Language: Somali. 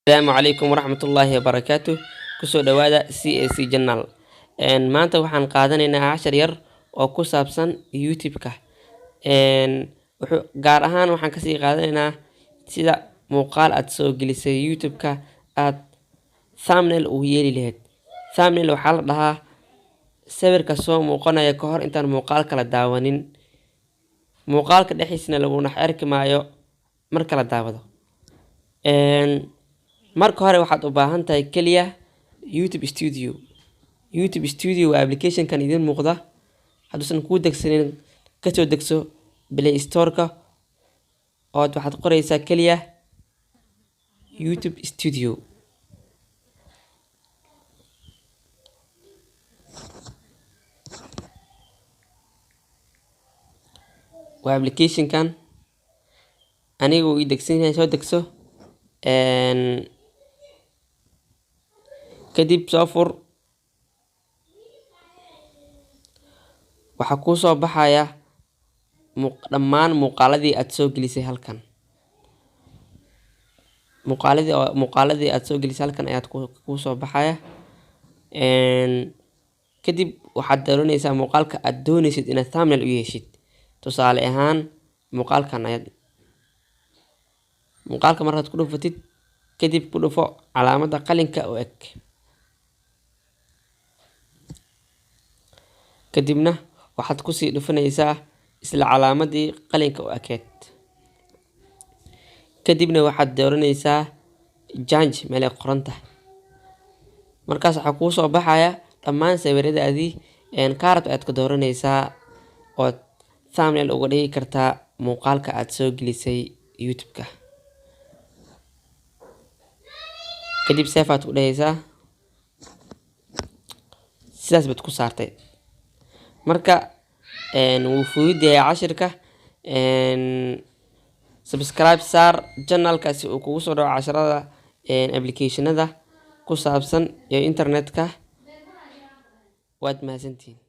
السلام عليكم ورحمة الله وبركاته. كسو دوادا CAC Journal. maanta waxaan qaadanaynaa 10 yar oo ku saabsan YouTube-ka. wuxuu gaar ahaan waxaan ka sii qaadanaynaa sida muuqaal aad soo gelisay YouTube-ka aad thumbnail u yeeli lahayd. Thumbnail waxaa la dhahaa sawirka soo muuqanaya ka hor intaan muuqaalka la daawanin. muuqaalka dhexdiisana lagu nax arki maayo marka la daawado. marka hore waxaad u baahan tahay kaliya YouTube Studio. YouTube Studio waa application kan idin muuqda. hadduusan kuu degsanin ka soo degso Play Store-ka oo waxaad qoraysaa kaliya YouTube Studio. waa application kan anigu ii degsan yahay soo degso kadib soo fur waxa ku soo baxaya dhammaan muuqaaladii aad soo gelisay halkan. muuqaaladii aad soo gelisay halkan ayaad ku soo baxaya. kadib waxaad dooranaysaa muuqaalka aad doonaysid inaad thumbnail u yeeshid. tusaale ahaan muuqaalkan muuqaalka markaad ku dhufatid kadib ku dhufo calaamadda qalinka oo eg. kadibna waxaad ku sii dhufanaysaa isla calaamadii qalinka oo ekeed. kadibna waxaad dooranaysaa change meel ay qoran tahay. markaas waxaa kuu soo baxaya dhammaan sawiradaadii kaarad aad ka dooranaysaa oo thumbnail uga dhigi kartaa muuqaalka aad soo gelisay YouTube-ka. kadib save aad ku dhahaysaa sidaas baad ku saartay. marka wuu fududeeyaa cashirka. subscribe saar channelka si uu kugu soo dhaco casharada applicationada ku saabsan iyo internetka. waad mahadsantihiin.